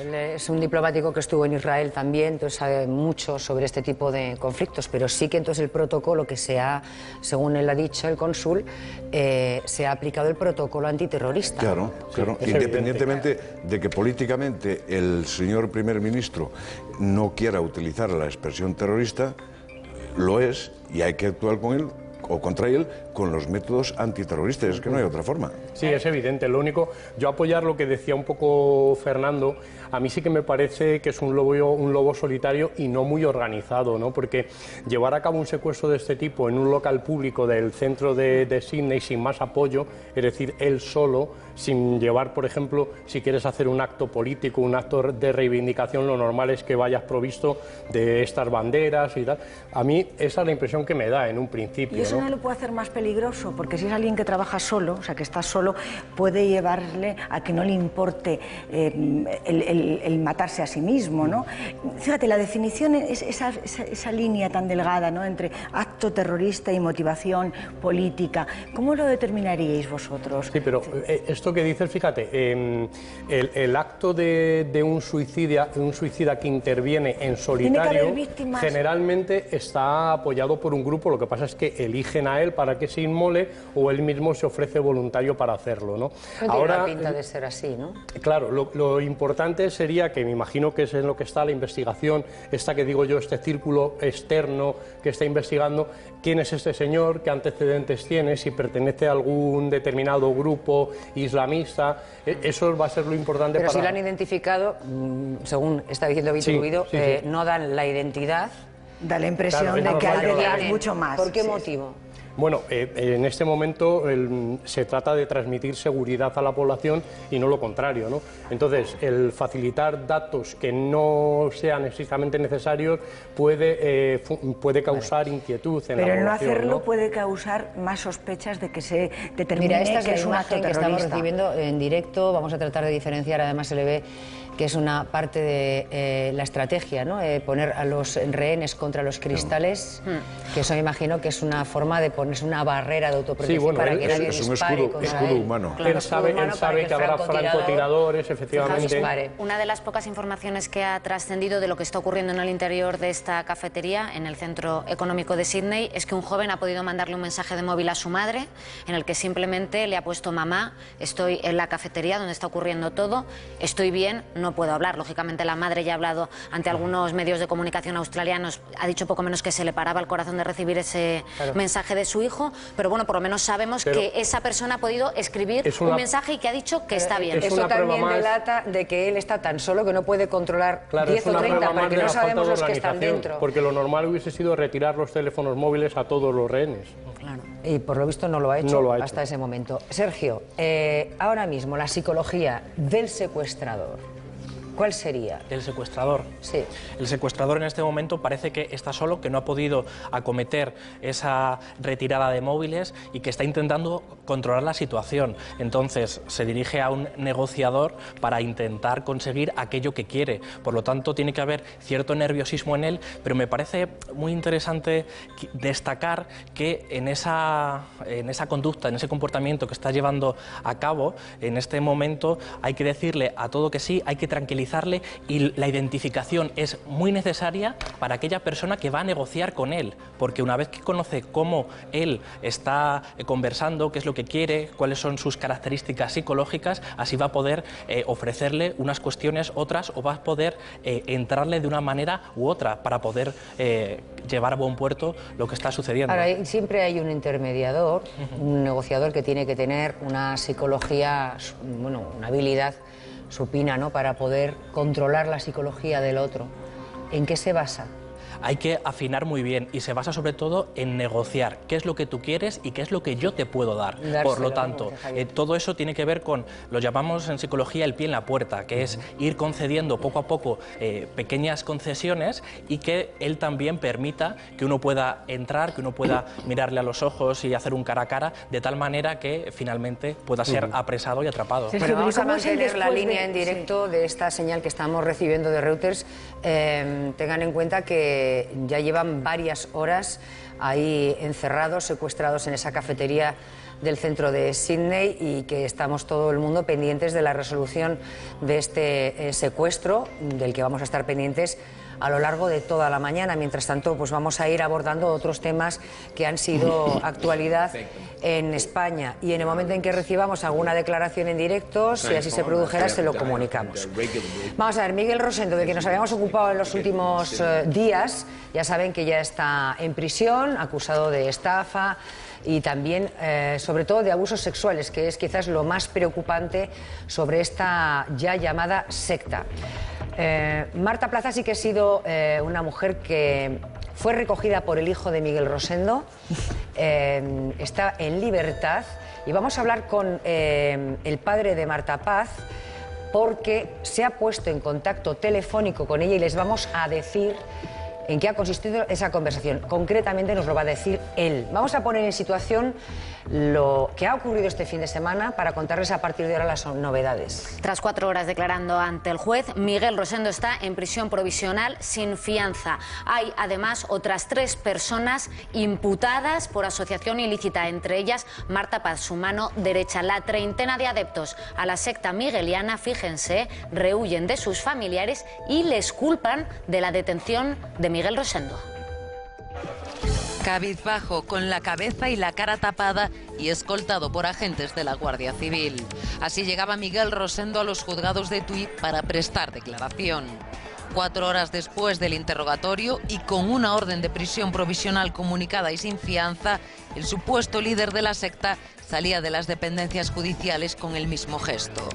Él es un diplomático que estuvo en Israel también, entonces sabe mucho sobre este tipo de conflictos, pero sí que entonces el protocolo que se ha, según él ha dicho el cónsul, se ha aplicado el protocolo antiterrorista. Claro, claro. Sí, Independientemente de que políticamente el señor primer ministro no quiera utilizar la expresión terrorista, lo es y hay que actuar con él o contra él con los métodos antiterroristas, es que no hay otra forma. Sí, es evidente. Lo único, yo apoyar lo que decía un poco Fernando, a mí sí que me parece que es un lobo solitario y no muy organizado, ¿no? Porque llevar a cabo un secuestro de este tipo en un local público del centro de Sydney sin más apoyo, es decir, él solo, sin llevar, por ejemplo, si quieres hacer un acto político, un acto de reivindicación, lo normal es que vayas provisto de estas banderas y tal. A mí esa es la impresión que me da en un principio. Y eso no lo puede hacer más peligroso, porque si es alguien que trabaja solo, o sea, que está solo, puede llevarle a que no le importe el matarse a sí mismo, ¿no? Fíjate, la definición es esa línea tan delgada, ¿no?, entre acto terrorista y motivación política. ¿Cómo lo determinaríais vosotros? Sí, pero esto que dices, fíjate, el acto de un suicida que interviene en solitario generalmente está apoyado por un grupo, lo que pasa es que eligen a él para que se inmole o él mismo se ofrece voluntario para hacerlo, ¿no? No tiene la pinta de ser así, ¿no? Claro, lo importante sería que me imagino que es en lo que está la investigación, esta que digo yo, este círculo externo que está investigando quién es este señor, qué antecedentes tiene, si pertenece a algún determinado grupo islamista, eso va a ser lo importante. Pero si lo han identificado, según está diciendo Víctor Ruido, no dan la identidad. Da la impresión de que hay detrás mucho más. ¿Por qué motivo? Bueno, en este momento se trata de transmitir seguridad a la población y no lo contrario, ¿no? Entonces, el facilitar datos que no sean estrictamente necesarios puede causar inquietud en la población. Pero el no hacerlo puede causar más sospechas de que se determine. Mira, esta que es es un acto imagen que estamos terrorista. recibiendo en directo. Vamos a tratar de diferenciar, además se le ve que es una parte de la estrategia, ¿no? Poner a los rehenes contra los cristales, que eso me imagino que es una forma de ponerse una barrera de autoprotección para que nadie dispare contra él. Es un escudo humano. Claro, él sabe que habrá francotiradores, efectivamente. Una de las pocas informaciones que ha trascendido de lo que está ocurriendo en el interior de esta cafetería, en el centro económico de Sydney, es que un joven ha podido mandarle un mensaje de móvil a su madre, en el que simplemente le ha puesto: mamá, estoy en la cafetería donde está ocurriendo todo, estoy bien, no puedo hablar. Lógicamente la madre ya ha hablado ante algunos medios de comunicación australianos, ha dicho poco menos que se le paraba el corazón de recibir ese mensaje de su hijo, pero bueno, por lo menos sabemos que esa persona ha podido escribir un mensaje y que ha dicho que está bien. Eso también delata de que él está tan solo que no puede controlar 10 o 30, porque no sabemos los que están dentro. Porque lo normal hubiese sido retirar los teléfonos móviles a todos los rehenes. Claro. Y por lo visto no lo ha hecho, hasta ese momento. Sergio, ahora mismo la psicología del secuestrador, ¿cuál sería? ¿El secuestrador? Sí. El secuestrador en este momento parece que está solo, que no ha podido acometer esa retirada de móviles y que está intentando controlar la situación. Entonces se dirige a un negociador para intentar conseguir aquello que quiere. Por lo tanto, tiene que haber cierto nerviosismo en él, pero me parece muy interesante destacar que en esa conducta, en ese comportamiento que está llevando a cabo, en este momento hay que decirle a todo que sí, hay que tranquilizarle, y la identificación es muy necesaria para aquella persona que va a negociar con él, porque una vez que conoce cómo él está conversando, qué es lo que quiere, cuáles son sus características psicológicas, así va a poder ofrecerle unas cuestiones, otras, o va a poder entrarle de una manera u otra para poder llevar a buen puerto lo que está sucediendo. Ahora, siempre hay un intermediador, un negociador que tiene que tener una psicología, bueno, una habilidad supina, ¿no?, para poder controlar la psicología del otro. ¿En qué se basa? Hay que afinar muy bien y se basa sobre todo en negociar qué es lo que tú quieres y qué es lo que yo te puedo dar. Por lo tanto, todo eso tiene que ver con, lo llamamos en psicología el pie en la puerta, que es ir concediendo poco a poco pequeñas concesiones y que él también permita que uno pueda entrar, que uno pueda mirarle a los ojos y hacer un cara a cara, de tal manera que finalmente pueda ser apresado y atrapado. Bueno, vamos a mantener la línea en directo de esta señal que estamos recibiendo de Reuters. Tengan en cuenta que ya llevan varias horas ahí encerrados, secuestrados en esa cafetería del centro de Sídney y que estamos todo el mundo pendientes de la resolución de este secuestro, del que vamos a estar pendientes a lo largo de toda la mañana. Mientras tanto, pues vamos a ir abordando otros temas que han sido actualidad en España, y en el momento en que recibamos alguna declaración en directo, si así se produjera, se lo comunicamos. Vamos a ver, Miguel Rosendo, de que nos habíamos ocupado en los últimos días, ya saben que ya está en prisión, acusado de estafa y también, sobre todo, de abusos sexuales, que es quizás lo más preocupante sobre esta ya llamada secta. Marta Plaza sí que ha sido una mujer que fue recogida por el hijo de Miguel Rosendo, está en libertad, y vamos a hablar con el padre de Marta Paz, porque se ha puesto en contacto telefónico con ella y les vamos a decir en qué ha consistido esa conversación. Concretamente nos lo va a decir él. Vamos a poner en situación lo que ha ocurrido este fin de semana para contarles a partir de ahora las novedades. Tras 4 horas declarando ante el juez, Miguel Rosendo está en prisión provisional sin fianza. Hay además otras 3 personas imputadas por asociación ilícita, entre ellas Marta Paz, su mano derecha. La treintena de adeptos a la secta migueliana, fíjense, rehuyen de sus familiares y les culpan de la detención de Miguel Rosendo. Cabizbajo, con la cabeza y la cara tapada y escoltado por agentes de la Guardia Civil. Así llegaba Miguel Rosendo a los juzgados de Tui para prestar declaración. 4 horas después del interrogatorio y con una orden de prisión provisional comunicada y sin fianza, el supuesto líder de la secta salía de las dependencias judiciales con el mismo gesto.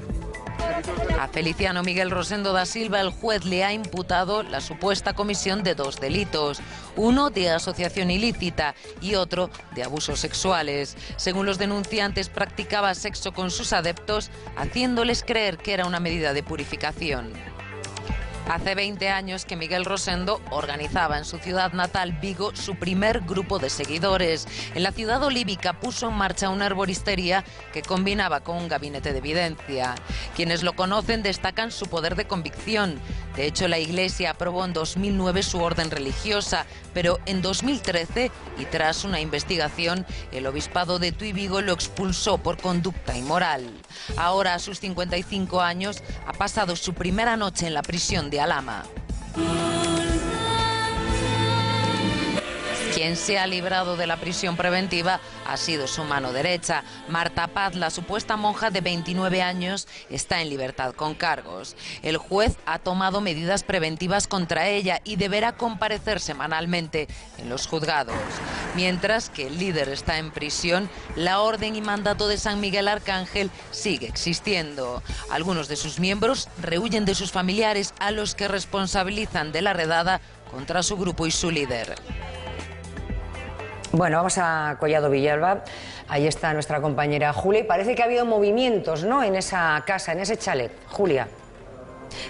A Feliciano Miguel Rosendo da Silva el juez le ha imputado la supuesta comisión de 2 delitos, uno de asociación ilícita y otro de abusos sexuales. Según los denunciantes, practicaba sexo con sus adeptos, haciéndoles creer que era una medida de purificación. Hace 20 años que Miguel Rosendo organizaba en su ciudad natal, Vigo, su primer grupo de seguidores. En la ciudad olívica puso en marcha una herboristería que combinaba con un gabinete de evidencia. Quienes lo conocen destacan su poder de convicción. De hecho, la Iglesia aprobó en 2009 su orden religiosa, pero en 2013, y tras una investigación, el obispado de Tui Vigo lo expulsó por conducta inmoral. Ahora, a sus 55 años, ha pasado su primera noche en la prisión de Alhama. Quien se ha librado de la prisión preventiva ha sido su mano derecha. Marta Paz, la supuesta monja de 29 años, está en libertad con cargos. El juez ha tomado medidas preventivas contra ella y deberá comparecer semanalmente en los juzgados. Mientras que el líder está en prisión, la orden y mandato de San Miguel Arcángel sigue existiendo. Algunos de sus miembros rehuyen de sus familiares, a los que responsabilizan de la redada contra su grupo y su líder. Bueno, vamos a Collado Villalba. Ahí está nuestra compañera Julia. Y parece que ha habido movimientos, ¿no?, en esa casa, en ese chalet. Julia.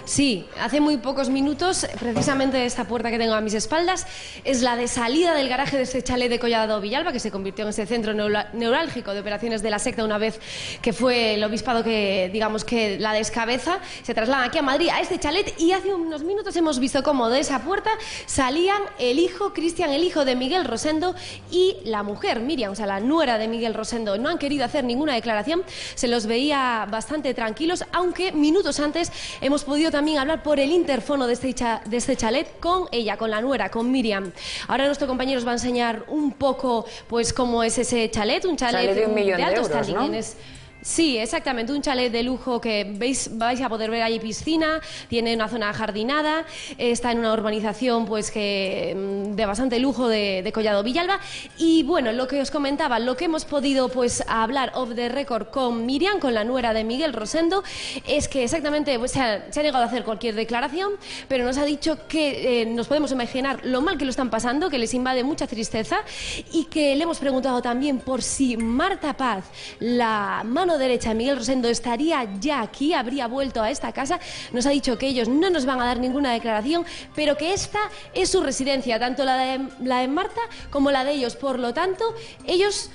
Sí, hace muy pocos minutos, precisamente esta puerta que tengo a mis espaldas es la de salida del garaje de este chalet de Collado Villalba, que se convirtió en ese centro neurálgico de operaciones de la secta una vez que fue el obispado que, digamos, que la descabeza. Se trasladan aquí a Madrid, a este chalet, y hace unos minutos hemos visto cómo de esa puerta salían el hijo, Cristian, el hijo de Miguel Rosendo, y la mujer, Miriam, o sea, la nuera de Miguel Rosendo. No han querido hacer ninguna declaración, se los veía bastante tranquilos, aunque minutos antes hemos podido también hablar por el interfono de este chalet con ella, con la nuera, con Miriam. Ahora nuestro compañero os va a enseñar un poco, pues, cómo es ese chalet, un chalet de 1 millón de alto euros, standing, ¿no? Sí, exactamente, un chalet de lujo que vais a poder ver allí piscina, tiene una zona jardinada, está en una urbanización pues que de bastante lujo de Collado Villalba. Y bueno, lo que os comentaba, lo que hemos podido pues hablar off the record con Miriam, con la nuera de Miguel Rosendo, es que exactamente pues, se ha negado a hacer cualquier declaración, pero nos ha dicho que nos podemos imaginar lo mal que lo están pasando, que les invade mucha tristeza, y que le hemos preguntado también por si Marta Paz, la mano derecha de Miguel Rosendo, estaría ya aquí, habría vuelto a esta casa. Nos ha dicho que ellos no nos van a dar ninguna declaración, pero que esta es su residencia, tanto la de Marta como la de ellos. Por lo tanto, ellos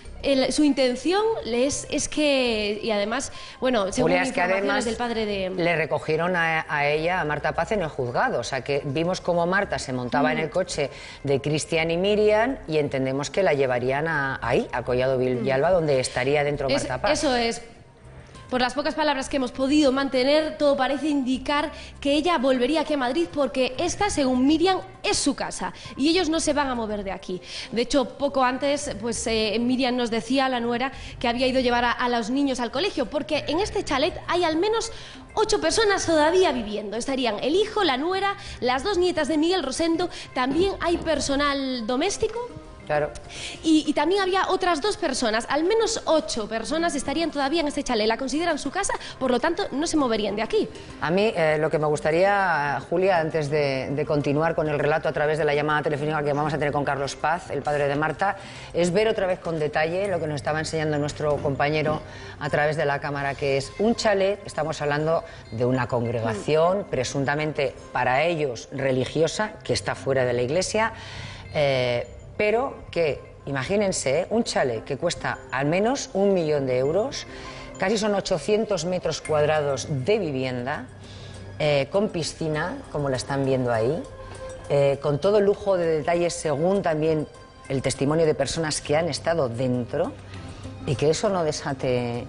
su intención es que, y además, bueno, según Julia, es que informaciones además del padre de... le recogieron a ella, a Marta Paz, en el juzgado. O sea, que vimos cómo Marta se montaba en el coche de Cristian y Miriam y entendemos que la llevarían ahí, a Collado Villalba, donde estaría dentro Marta Paz. Eso es. Por las pocas palabras que hemos podido mantener, todo parece indicar que ella volvería aquí a Madrid porque esta, según Miriam, es su casa y ellos no se van a mover de aquí. De hecho, poco antes, pues Miriam nos decía, la nuera, que había ido a llevar a los niños al colegio porque en este chalet hay al menos 8 personas todavía viviendo. Estarían el hijo, la nuera, las 2 nietas de Miguel Rosendo, también hay personal doméstico. Claro. Y también había otras 2 personas, al menos 8 personas estarían todavía en este chalet. La consideran su casa, por lo tanto no se moverían de aquí. A mí lo que me gustaría, Julia, antes de continuar con el relato a través de la llamada telefónica que vamos a tener con Carlos Paz, el padre de Marta, es ver otra vez con detalle lo que nos estaba enseñando nuestro compañero a través de la cámara, que es un chalet. Estamos hablando de una congregación presuntamente para ellos religiosa, que está fuera de la iglesia, pero que, imagínense, un chalet que cuesta al menos 1 millón de euros, casi son 800 metros cuadrados de vivienda, con piscina, como la están viendo ahí, con todo el lujo de detalles según también el testimonio de personas que han estado dentro, y que eso no desate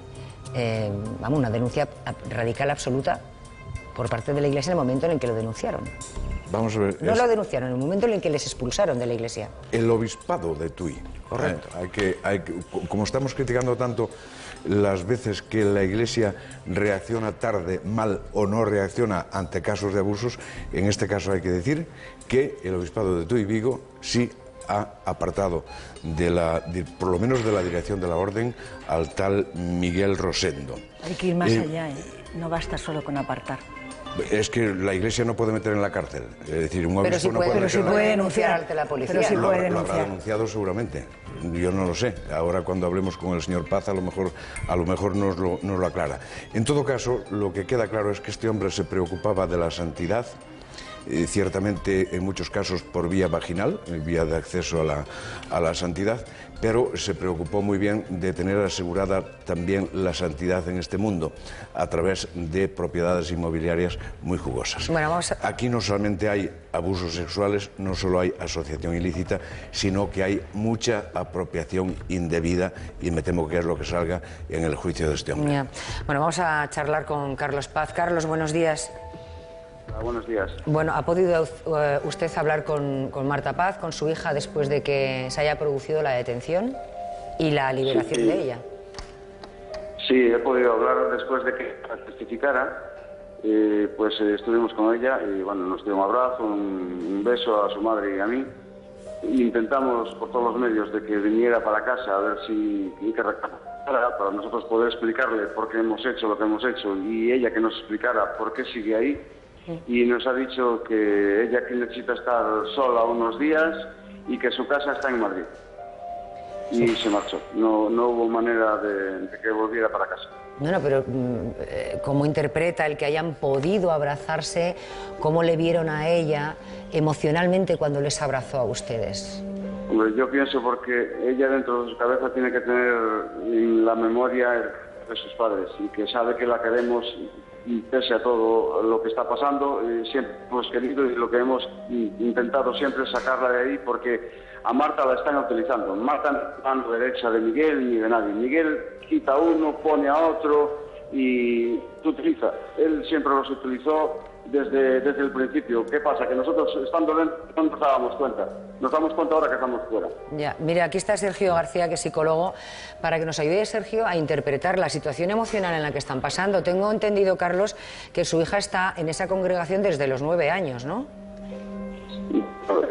una denuncia radical absoluta por parte de la Iglesia en el momento en el que lo denunciaron. Vamos a ver. No lo denunciaron, en el momento en el que les expulsaron de la Iglesia. El obispado de Tui. Correcto. Como estamos criticando tanto las veces que la Iglesia reacciona tarde, mal o no reacciona ante casos de abusos, en este caso hay que decir que el obispado de Tui Vigo sí ha apartado por lo menos de la dirección de la orden al tal Miguel Rosendo. Hay que ir más allá, no basta solo con apartar. Es que la Iglesia no puede meter en la cárcel. Es decir, un obispo no puede pero meter sí puede denunciar ante la policía. Pero sí puede lo denunciar. habrá denunciado seguramente. Yo no lo sé. Ahora cuando hablemos con el señor Paz a lo mejor nos lo aclara. En todo caso, lo que queda claro es que este hombre se preocupaba de la santidad, ciertamente en muchos casos por vía vaginal, vía de acceso a la santidad, pero se preocupó muy bien de tener asegurada también la santidad en este mundo a través de propiedades inmobiliarias muy jugosas. Bueno, Aquí no solamente hay abusos sexuales, no solo hay asociación ilícita, sino que hay mucha apropiación indebida y me temo que es lo que salga en el juicio de este hombre. Ya. Bueno, vamos a charlar con Carlos Paz. Carlos, buenos días. Buenos días. Bueno, ¿ha podido usted hablar con Marta Paz, con su hija, después de que se haya producido la detención y la liberación de ella? Sí, he podido hablar después de que testificara. Pues estuvimos con ella y bueno, nos dio un abrazo, un beso a su madre y a mí. Intentamos por todos los medios de que viniera para casa a ver si para nosotros poder explicarle por qué hemos hecho lo que hemos hecho y ella que nos explicara por qué sigue ahí. Y nos ha dicho que ella que necesita estar sola unos días y que su casa está en Madrid. Y se marchó. No hubo manera de que volviera para casa. Bueno, pero ¿cómo interpreta el que hayan podido abrazarse? ¿Cómo le vieron a ella emocionalmente cuando les abrazó a ustedes? Hombre, yo pienso porque ella dentro de su cabeza tiene que tener la memoria de sus padres y que sabe que la queremos. Y pese a todo lo que está pasando, siempre hemos querido y lo que hemos intentado siempre es sacarla de ahí porque a Marta la están utilizando. Marta no es mano derecha de Miguel ni de nadie. Miguel quita a uno, pone a otro y utiliza. Él siempre los utilizó desde el principio. ¿Qué pasa? Que nosotros estando dentro no nos dábamos cuenta. Nos damos cuenta ahora que estamos fuera. Ya, mire, aquí está Sergio García, que es psicólogo, para que nos ayude, Sergio, a interpretar la situación emocional en la que están pasando. Tengo entendido, Carlos, que su hija está en esa congregación desde los 9 años, ¿no?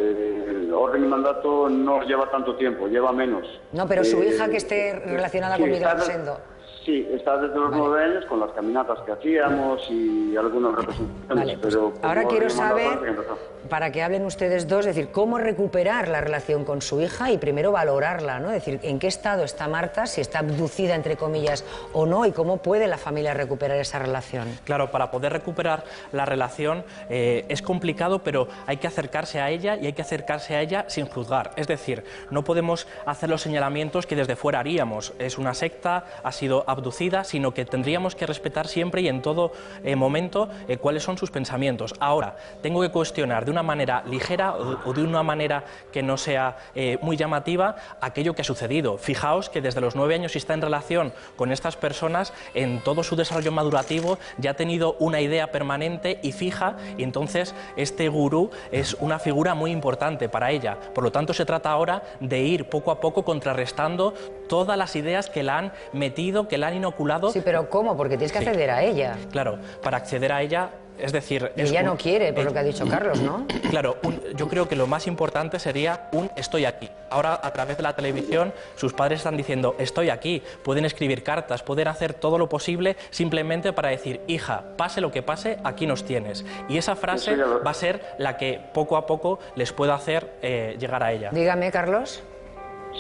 El orden y mandato no lleva tanto tiempo, lleva menos. No, pero su hija que esté relacionada con Miguel Rosendo. Sí, está desde los 9 años con las caminatas que hacíamos y algunas representaciones. Vale, pues pero ahora quiero saber, empezó. para que hablen ustedes dos, es decir, cómo recuperar la relación con su hija y primero valorarla, ¿no? Es decir, en qué estado está Marta, si está abducida, entre comillas, o no, y cómo puede la familia recuperar esa relación. Claro, para poder recuperar la relación es complicado, pero hay que acercarse a ella y hay que acercarse a ella sin juzgar. Es decir, no podemos hacer los señalamientos que desde fuera haríamos. Es una secta, ha sido abducida, sino que tendríamos que respetar siempre y en todo momento cuáles son sus pensamientos. Ahora, tengo que cuestionar de una manera ligera o de una manera que no sea muy llamativa aquello que ha sucedido. Fijaos que desde los 9 años, si está en relación con estas personas, en todo su desarrollo madurativo ya ha tenido una idea permanente y fija, y entonces este gurú es una figura muy importante para ella. Por lo tanto, se trata ahora de ir poco a poco contrarrestando todas las ideas que la han metido, que la han inoculado. Sí, pero ¿cómo? Porque tienes que acceder a ella. Claro, para acceder a ella, es decir... Y ella no quiere, por lo que ha dicho Carlos, ¿no? Claro, yo creo que lo más importante sería un estoy aquí. Ahora, a través de la televisión, sus padres están diciendo estoy aquí, pueden escribir cartas, pueden hacer todo lo posible simplemente para decir, hija, pase lo que pase, aquí nos tienes. Y esa frase va a ser la que poco a poco les pueda hacer llegar a ella. Dígame, Carlos.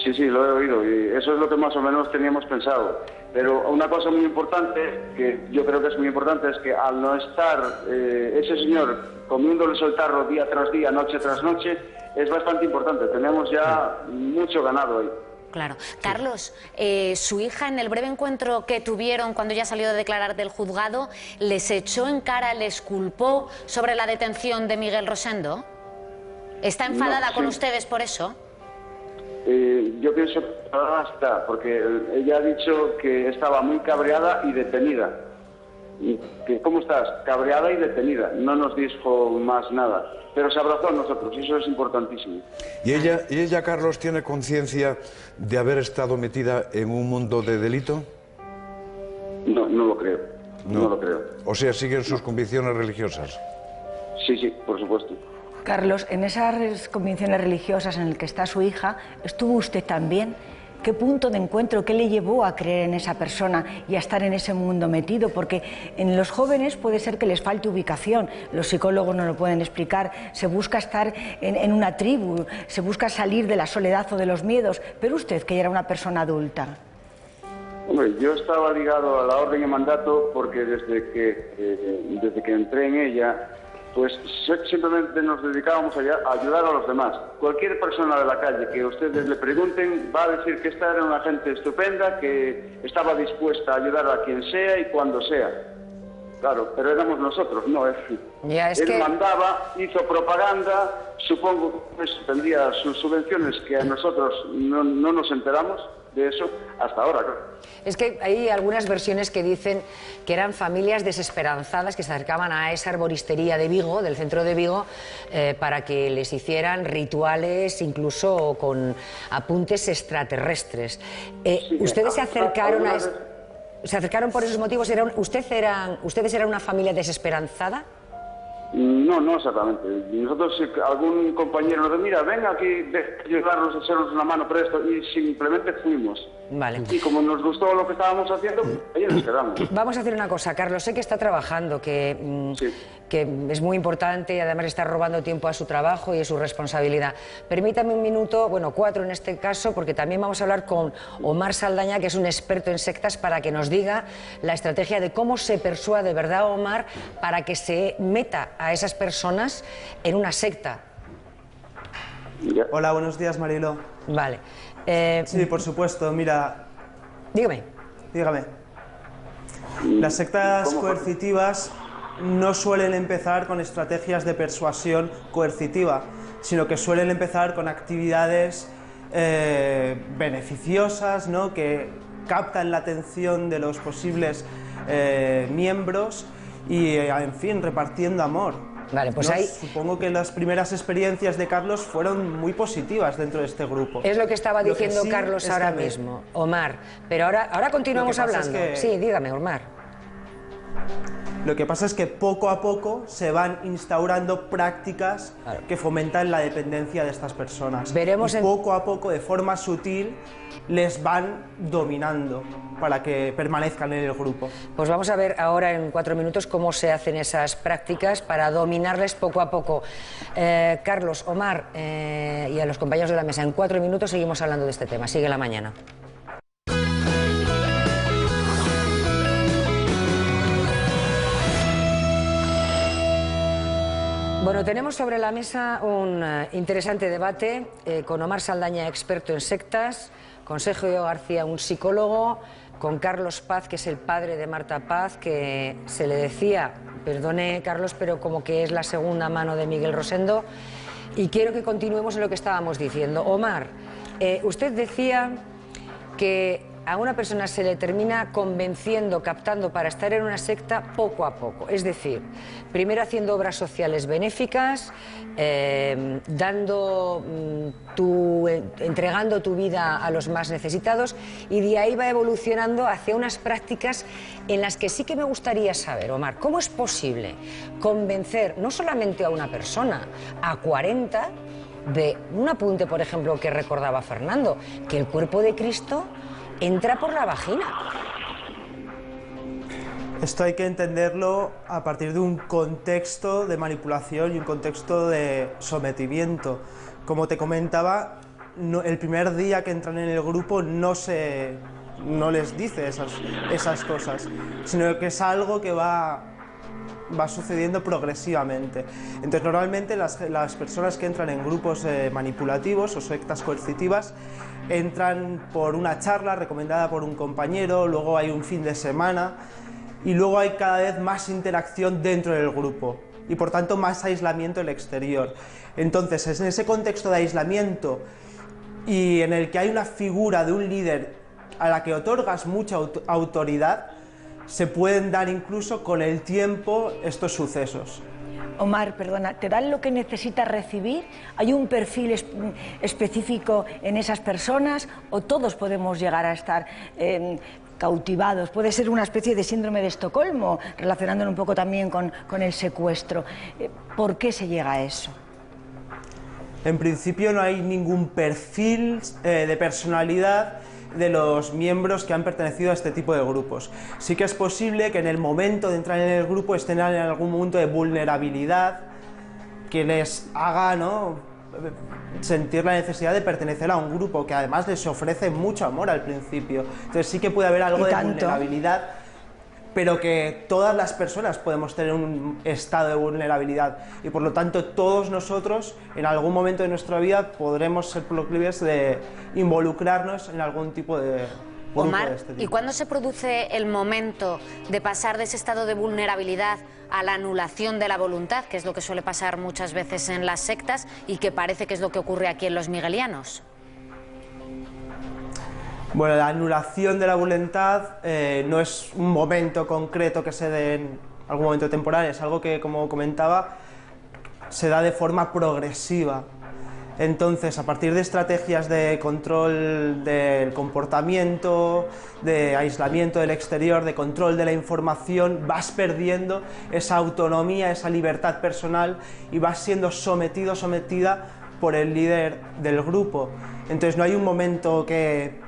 Sí, sí, lo he oído y eso es lo que más o menos teníamos pensado. Pero una cosa muy importante, que yo creo que es muy importante, es que al no estar ese señor comiéndoles el tarro día tras día, noche tras noche, es bastante importante. Tenemos ya mucho ganado ahí. Claro. Carlos, su hija en el breve encuentro que tuvieron cuando ya salió de declarar del juzgado, ¿les echó en cara, les culpó sobre la detención de Miguel Rosendo? ¿Está enfadada con ustedes por eso? Yo pienso que está, porque ella ha dicho que estaba muy cabreada y detenida. ¿Cómo estás? Cabreada y detenida. No nos dijo más nada, pero se abrazó a nosotros y eso es importantísimo. ¿Y ella, Carlos, tiene conciencia de haber estado metida en un mundo de delito? No, no lo creo. No lo creo. O sea, siguen sus convicciones religiosas. Sí, sí, por supuesto. Carlos, en esas convicciones religiosas en las que está su hija, ¿estuvo usted también? ¿Qué punto de encuentro, qué le llevó a creer en esa persona y a estar en ese mundo metido? Porque en los jóvenes puede ser que les falte ubicación, los psicólogos no lo pueden explicar, se busca estar en una tribu, se busca salir de la soledad o de los miedos, pero usted, que ya era una persona adulta. Hombre, yo estaba ligado a la orden y mandato porque desde que entré en ella, pues simplemente nos dedicábamos a ayudar a los demás. Cualquier persona de la calle que ustedes le pregunten va a decir que esta era una gente estupenda, que estaba dispuesta a ayudar a quien sea y cuando sea. Claro, pero éramos nosotros, no él. Él mandaba, hizo propaganda, supongo que tendría sus subvenciones que a nosotros no nos enteramos de eso hasta ahora, claro. Es que hay algunas versiones que dicen que eran familias desesperanzadas que se acercaban a esa arboristería de Vigo, del centro de Vigo, para que les hicieran rituales, incluso con apuntes extraterrestres. Sí, ¿Ustedes se acercaron a se acercaron por esos motivos? ¿Ustedes eran una familia desesperanzada? No, no exactamente. Nosotros, algún compañero nos dijo, mira, venga aquí, ayudarnos a echarnos una mano para esto, y simplemente fuimos. Vale. Y como nos gustó lo que estábamos haciendo, ahí nos quedamos. Vamos a hacer una cosa, Carlos, sé que está trabajando, que es muy importante y además está robando tiempo a su trabajo y es su responsabilidad. Permítame un minuto, bueno, 4 en este caso, porque también vamos a hablar con Omar Saldaña, que es un experto en sectas, para que nos diga la estrategia de cómo se persuade, ¿verdad, Omar?, para que se meta a esas personas en una secta. Hola, buenos días, Marilo. Vale. Sí, por supuesto, mira... Dígame. Dígame. Las sectas coercitivas no suelen empezar con estrategias de persuasión coercitiva, sino que suelen empezar con actividades beneficiosas, ¿no?, que captan la atención de los posibles miembros y, en fin, repartiendo amor. Vale, pues ahí... Supongo que las primeras experiencias de Carlos fueron muy positivas dentro de este grupo. Es lo que estaba diciendo Carlos ahora mismo, Omar. Pero ahora continuamos hablando. Sí, dígame, Omar. Lo que pasa es que poco a poco se van instaurando prácticas que fomentan la dependencia de estas personas. Y poco a poco, de forma sutil, les van dominando para que permanezcan en el grupo. Pues vamos a ver ahora en 4 minutos cómo se hacen esas prácticas para dominarles poco a poco. Carlos, Omar y a los compañeros de la mesa, en 4 minutos seguimos hablando de este tema. Sigue la mañana. Bueno, tenemos sobre la mesa un interesante debate con Omar Saldaña, experto en sectas, con Sergio García, un psicólogo, con Carlos Paz, que es el padre de Marta Paz, que se le decía, perdone Carlos, pero como que es la segunda mano de Miguel Rosendo, y quiero que continuemos en lo que estábamos diciendo. Omar, usted decía que a una persona se le termina convenciendo, captando para estar en una secta poco a poco. Es decir, primero haciendo obras sociales benéficas, entregando tu vida a los más necesitados, y de ahí va evolucionando hacia unas prácticas en las que sí que me gustaría saber, Omar, ¿cómo es posible convencer no solamente a una persona, a 40, de un apunte, por ejemplo, que recordaba Fernando, que el cuerpo de Cristo entra por la vagina? Esto hay que entenderlo a partir de un contexto de manipulación y un contexto de sometimiento. Como te comentaba, el primer día que entran en el grupo no les dice esas cosas, sino que es algo que va sucediendo progresivamente. Entonces, normalmente las personas que entran en grupos manipulativos o sectas coercitivas entran por una charla recomendada por un compañero, luego hay un fin de semana y luego hay cada vez más interacción dentro del grupo y por tanto más aislamiento en el exterior. Entonces, es en ese contexto de aislamiento y en el que hay una figura de un líder a la que otorgas mucha autoridad, se pueden dar incluso con el tiempo estos sucesos. Omar, perdona, ¿te dan lo que necesitas recibir? ¿Hay un perfil específico en esas personas o todos podemos llegar a estar cautivados? Puede ser una especie de síndrome de Estocolmo, relacionándolo un poco también con el secuestro. ¿Por qué se llega a eso? En principio no hay ningún perfil de personalidad de los miembros que han pertenecido a este tipo de grupos. Sí que es posible que en el momento de entrar en el grupo estén en algún momento de vulnerabilidad que les haga, ¿no?, sentir la necesidad de pertenecer a un grupo que además les ofrece mucho amor al principio. Entonces sí que puede haber algo de vulnerabilidad, pero que todas las personas podemos tener un estado de vulnerabilidad y por lo tanto todos nosotros en algún momento de nuestra vida podremos ser proclives de involucrarnos en algún tipo de grupo Omar, de este tipo. ¿Y cuándo se produce el momento de pasar de ese estado de vulnerabilidad a la anulación de la voluntad, que es lo que suele pasar muchas veces en las sectas y que parece que es lo que ocurre aquí en los miguelianos? Bueno, la anulación de la voluntad no es un momento concreto que se dé en algún momento temporal, es algo que, como comentaba, se da de forma progresiva. Entonces, a partir de estrategias de control del comportamiento, de aislamiento del exterior, de control de la información, vas perdiendo esa autonomía, esa libertad personal y vas siendo sometida por el líder del grupo. Entonces, no hay un momento que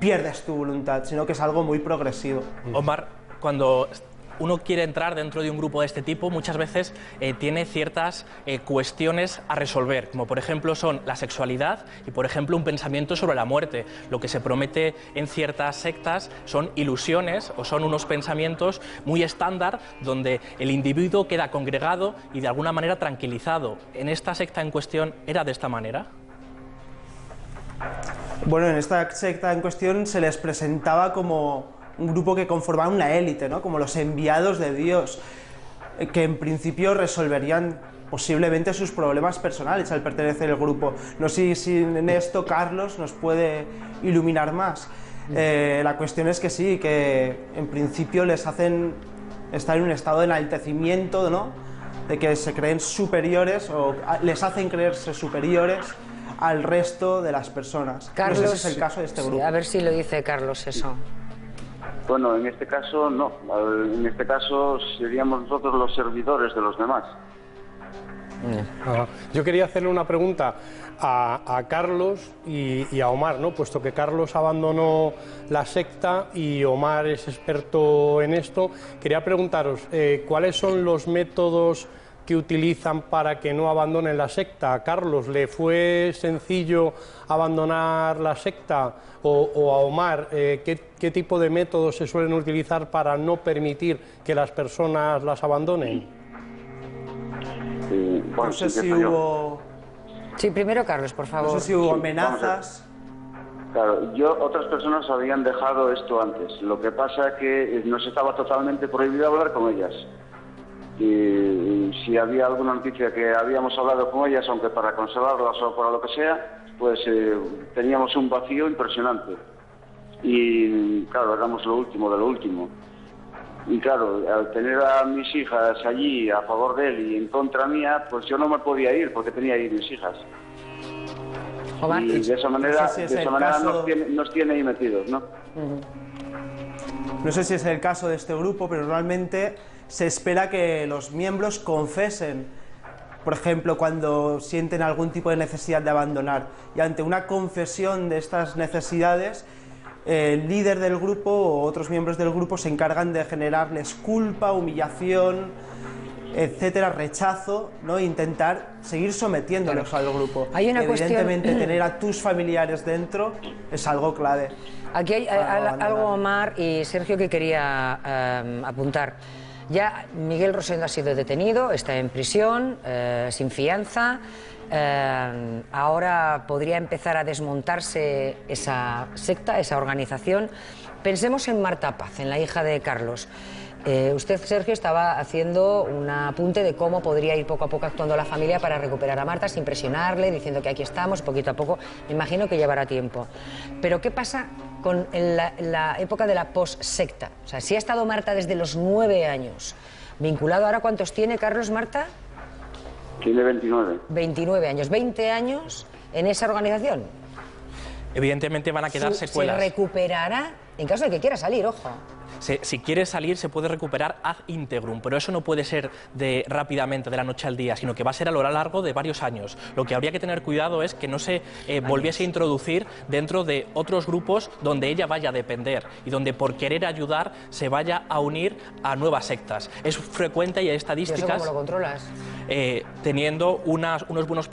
pierdes tu voluntad, sino que es algo muy progresivo. Omar, cuando uno quiere entrar dentro de un grupo de este tipo, muchas veces tiene ciertas cuestiones a resolver, como por ejemplo son la sexualidad y por ejemplo un pensamiento sobre la muerte. Lo que se promete en ciertas sectas son ilusiones o son unos pensamientos muy estándar donde el individuo queda congregado y de alguna manera tranquilizado. ¿En esta secta en cuestión era de esta manera? Bueno, en esta secta en cuestión se les presentaba como un grupo que conformaba una élite, ¿no?, como los enviados de Dios, que en principio resolverían posiblemente sus problemas personales al pertenecer al grupo. No sé si en esto Carlos nos puede iluminar más. La cuestión es que sí, que en principio les hacen estar en un estado de enaltecimiento, ¿no?, de que se creen superiores o les hacen creerse superiores al resto de las personas. Carlos, pues ese es el caso de este grupo. Sí, a ver si lo dice Carlos eso. Bueno, en este caso no. En este caso seríamos nosotros los servidores de los demás. Yo quería hacerle una pregunta a Carlos y a Omar, ¿no? Puesto que Carlos abandonó la secta y Omar es experto en esto, quería preguntaros, ¿cuáles son los métodos que utilizan para que no abandonen la secta? ¿A Carlos le fue sencillo abandonar la secta? O a Omar, ¿qué tipo de métodos se suelen utilizar para no permitir que las personas las abandonen? No sé si hubo... Sí, primero Carlos, por favor. No sé si hubo amenazas. Claro, otras personas habían dejado esto antes. Lo que pasa es que nos estaba totalmente prohibido hablar con ellas. Y si había alguna noticia que habíamos hablado con ellas, aunque para consolarlas o para lo que sea, pues teníamos un vacío impresionante. Y claro, éramos lo último de lo último. Y claro, al tener a mis hijas allí a favor de él y en contra mía, pues yo no me podía ir porque tenía ahí mis hijas. Omar, y de esa manera, no sé si nos tiene ahí metidos, ¿no? No sé si es el caso de este grupo, pero realmente se espera que los miembros confesen, por ejemplo, cuando sienten algún tipo de necesidad de abandonar. Y ante una confesión de estas necesidades, el líder del grupo o otros miembros del grupo se encargan de generarles culpa, humillación, etcétera, rechazo, ¿no? Intentar seguir sometiéndolos al grupo. Hay una Evidentemente, cuestión... tener a tus familiares dentro es algo clave. Aquí hay algo, Omar y Sergio, que quería apuntar. Ya Miguel Rosendo ha sido detenido, está en prisión, sin fianza. Ahora podría empezar a desmontarse esa secta, esa organización. Pensemos en Marta Paz, en la hija de Carlos. Usted, Sergio, estaba haciendo un apunte de cómo podría ir poco a poco actuando la familia para recuperar a Marta, sin presionarle, diciendo que aquí estamos, poquito a poco. Me imagino que llevará tiempo. Pero ¿qué pasa con la época de la post-secta? O sea, si ha estado Marta desde los 9 años, vinculado, ¿ahora cuántos tiene Carlos, Marta? Tiene 29. 29 años. 20 años en esa organización. Evidentemente van a quedar secuelas. Se recuperará en caso de que quiera salir, ojo. Si quiere salir, se puede recuperar ad integrum, pero eso no puede ser rápidamente, de la noche al día, sino que va a ser a lo largo de varios años. Lo que habría que tener cuidado es que no se volviese a introducir dentro de otros grupos donde ella vaya a depender y donde por querer ayudar se vaya a unir a nuevas sectas. Es frecuente y hay estadísticas... ¿Y eso cómo lo controlas? Teniendo unos buenos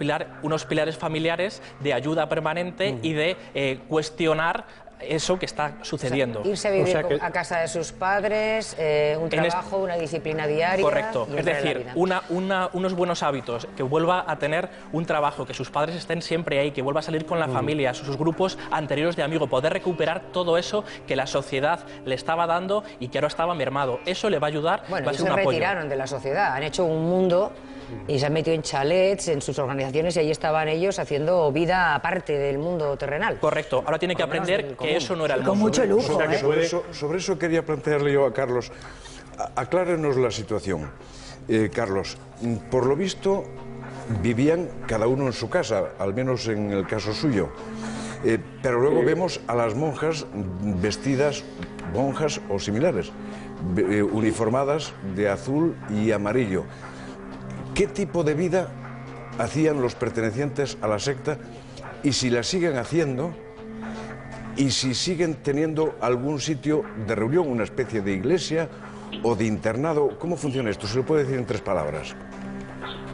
pilares familiares de ayuda permanente y de cuestionar eso que está sucediendo. O sea, irse a vivir a casa de sus padres, un trabajo, una disciplina diaria... Correcto, es decir, unos buenos hábitos, que vuelva a tener un trabajo, que sus padres estén siempre ahí, que vuelva a salir con la familia, sus grupos anteriores de amigos, poder recuperar todo eso que la sociedad le estaba dando y que ahora estaba mermado. Eso le va a ayudar, bueno, va a ser un apoyo. apoyo. Se retiraron de la sociedad, han hecho un mundo y se han metido en chalets, en sus organizaciones, y ahí estaban ellos haciendo vida aparte del mundo terrenal. Correcto, ahora tiene que aprender que eso no era el mundo. Con mucho lujo, sobre eso quería plantearle yo a Carlos. Aclárenos la situación. Carlos, por lo visto vivían cada uno en su casa, al menos en el caso suyo. Pero luego vemos a las monjas vestidas, monjas o similares, uniformadas de azul y amarillo. ¿Qué tipo de vida hacían los pertenecientes a la secta y si la siguen haciendo y si siguen teniendo algún sitio de reunión, una especie de iglesia o de internado? ¿Cómo funciona esto? ¿Se lo puede decir en 3 palabras?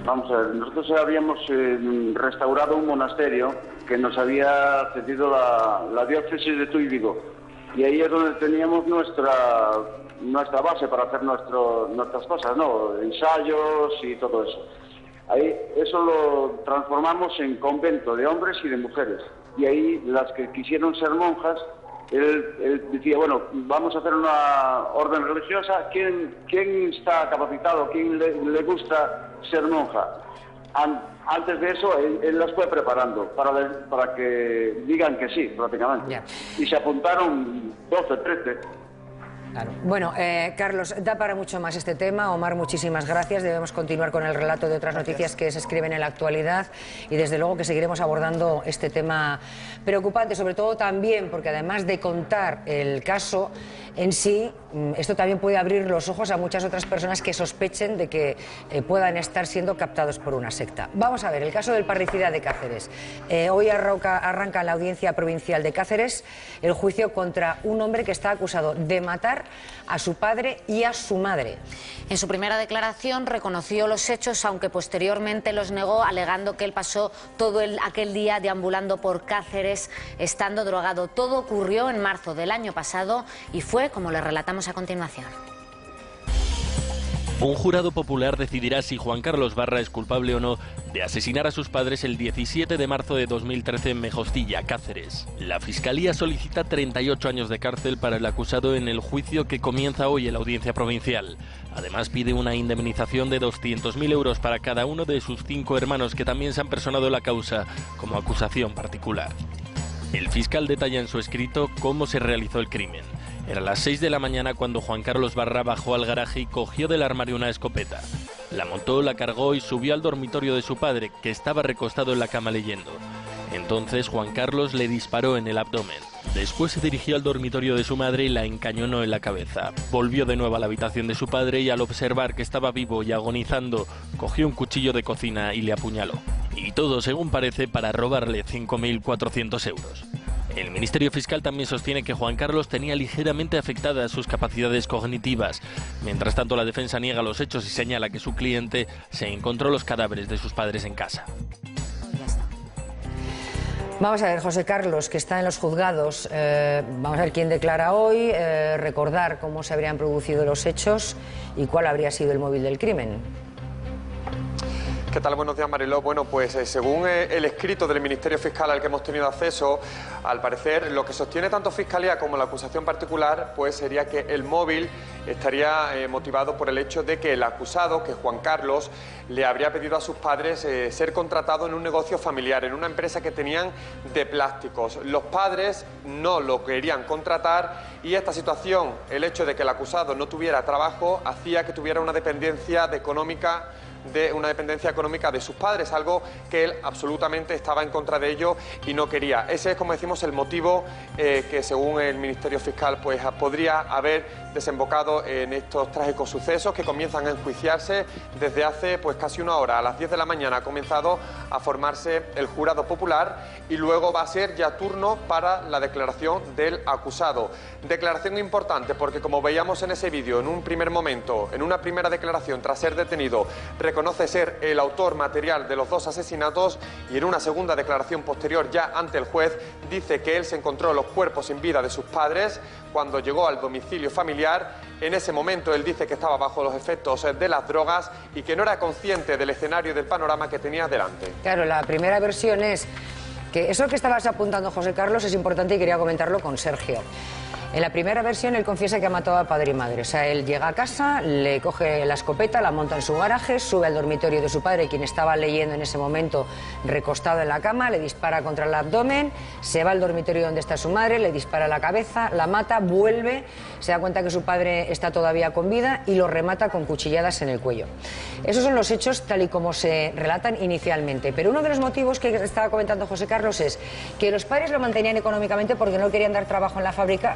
Vamos a ver, nosotros habíamos restaurado un monasterio que nos había cedido la diócesis de Tuy Vigo, y ahí es donde teníamos nuestra base para hacer nuestras cosas, ¿no? Ensayos y todo eso. Ahí eso lo transformamos en convento de hombres y de mujeres. Y ahí las que quisieron ser monjas, él decía, bueno, vamos a hacer una orden religiosa. ¿Quién está capacitado? ¿Quién le gusta ser monja? Antes de eso, él las fue preparando para que digan que sí, prácticamente. Ya. Y se apuntaron 12, 13. Claro. Bueno, Carlos, da para mucho más este tema. Omar, muchísimas gracias. Debemos continuar con el relato de otras noticias que se escriben en la actualidad y desde luego que seguiremos abordando este tema preocupante, sobre todo también porque además de contar el caso en sí, esto también puede abrir los ojos a muchas otras personas que sospechen de que puedan estar siendo captados por una secta. Vamos a ver, el caso del parricida de Cáceres. Hoy arranca en la Audiencia Provincial de Cáceres el juicio contra un hombre que está acusado de matar a su padre y a su madre. En su primera declaración reconoció los hechos, aunque posteriormente los negó, alegando que él pasó todo aquel día deambulando por Cáceres estando drogado. Todo ocurrió en marzo del año pasado y fue como le relatamos a continuación. Un jurado popular decidirá si Juan Carlos Barra es culpable o no de asesinar a sus padres el 17 de marzo de 2013 en Mejostilla, Cáceres. La Fiscalía solicita 38 años de cárcel para el acusado en el juicio que comienza hoy en la Audiencia Provincial. Además pide una indemnización de 200.000 euros para cada uno de sus 5 hermanos que también se han personado en la causa como acusación particular. El fiscal detalla en su escrito cómo se realizó el crimen. Era las 6 de la mañana cuando Juan Carlos Barra bajó al garaje y cogió del armario una escopeta. La montó, la cargó y subió al dormitorio de su padre, que estaba recostado en la cama leyendo. Entonces Juan Carlos le disparó en el abdomen. Después se dirigió al dormitorio de su madre y la encañonó en la cabeza. Volvió de nuevo a la habitación de su padre y al observar que estaba vivo y agonizando, cogió un cuchillo de cocina y le apuñaló. Y todo, según parece, para robarle 5.400 euros. El Ministerio Fiscal también sostiene que Juan Carlos tenía ligeramente afectadas sus capacidades cognitivas. Mientras tanto, la defensa niega los hechos y señala que su cliente se encontró los cadáveres de sus padres en casa. Vamos a ver, José Carlos, que está en los juzgados. Vamos a ver quién declara hoy, recordar cómo se habrían producido los hechos y cuál habría sido el móvil del crimen. ¿Qué tal? Buenos días, Mariló. Bueno, pues según el escrito del Ministerio Fiscal al que hemos tenido acceso, al parecer lo que sostiene tanto Fiscalía como la acusación particular, pues sería que el móvil estaría motivado por el hecho de que el acusado, que Juan Carlos, le habría pedido a sus padres ser contratado en un negocio familiar, en una empresa que tenían de plásticos. Los padres no lo querían contratar y esta situación, el hecho de que el acusado no tuviera trabajo, hacía que tuviera una dependencia económica de sus padres, algo que él absolutamente estaba en contra de ello y no quería. Ese es, como decimos, el motivo que según el Ministerio Fiscal pues podría haber desembocado en estos trágicos sucesos que comienzan a enjuiciarse desde hace pues casi una hora. A las 10 de la mañana ha comenzado a formarse el jurado popular y luego va a ser ya turno para la declaración del acusado. Declaración importante porque, como veíamos en ese vídeo, en un primer momento, en una primera declaración tras ser detenido, reconoce ser el autor material de los 2 asesinatos y en una segunda declaración posterior ya ante el juez dice que él se encontró los cuerpos sin vida de sus padres cuando llegó al domicilio familiar. En ese momento él dice que estaba bajo los efectos de las drogas y que no era consciente del escenario y del panorama que tenía delante. Claro, la primera versión es que eso que estabas apuntando, José Carlos, es importante y quería comentarlo con Sergio. En la primera versión él confiesa que ha matado a padre y madre. O sea, él llega a casa, le coge la escopeta, la monta en su garaje, sube al dormitorio de su padre, quien estaba leyendo en ese momento recostado en la cama, le dispara contra el abdomen, se va al dormitorio donde está su madre, le dispara a la cabeza, la mata, vuelve, se da cuenta que su padre está todavía con vida y lo remata con cuchilladas en el cuello. Esos son los hechos tal y como se relatan inicialmente. Pero uno de los motivos que estaba comentando José Carlos es que los padres lo mantenían económicamente porque no querían dar trabajo en la fábrica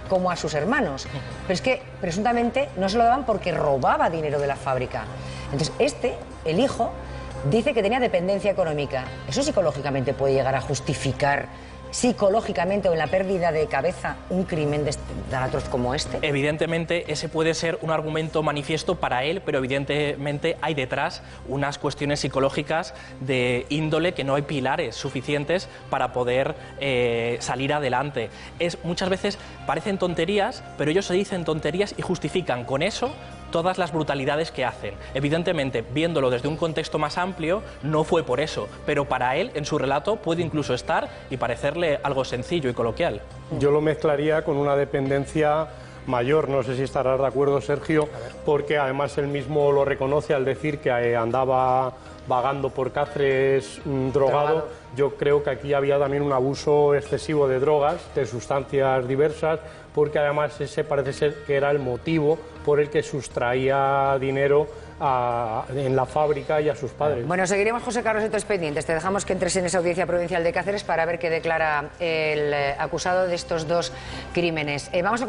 como a sus hermanos. Pero es que presuntamente no se lo daban porque robaba dinero de la fábrica. Entonces el hijo, dice que tenía dependencia económica. ¿Eso psicológicamente puede llegar a justificar psicológicamente o en la pérdida de cabeza un crimen tan atroz como este? Evidentemente ese puede ser un argumento manifiesto para él, pero evidentemente hay detrás unas cuestiones psicológicas de índole que no hay pilares suficientes para poder salir adelante. Muchas veces parecen tonterías, pero ellos se dicen tonterías y justifican con eso todas las brutalidades que hacen. Evidentemente, viéndolo desde un contexto más amplio, no fue por eso, pero para él, en su relato, puede incluso estar y parecerle algo sencillo y coloquial. Yo lo mezclaría con una dependencia mayor. No sé si estarás de acuerdo, Sergio, porque además él mismo lo reconoce al decir que andaba vagando por Cáceres drogado. Yo creo que aquí había también un abuso excesivo de drogas, de sustancias diversas, porque además ese parece ser que era el motivo por el que sustraía dinero en la fábrica y a sus padres. Bueno, seguiremos, José Carlos, estos pendientes. Te dejamos que entres en esa audiencia provincial de Cáceres para ver qué declara el acusado de estos dos crímenes. Vamos a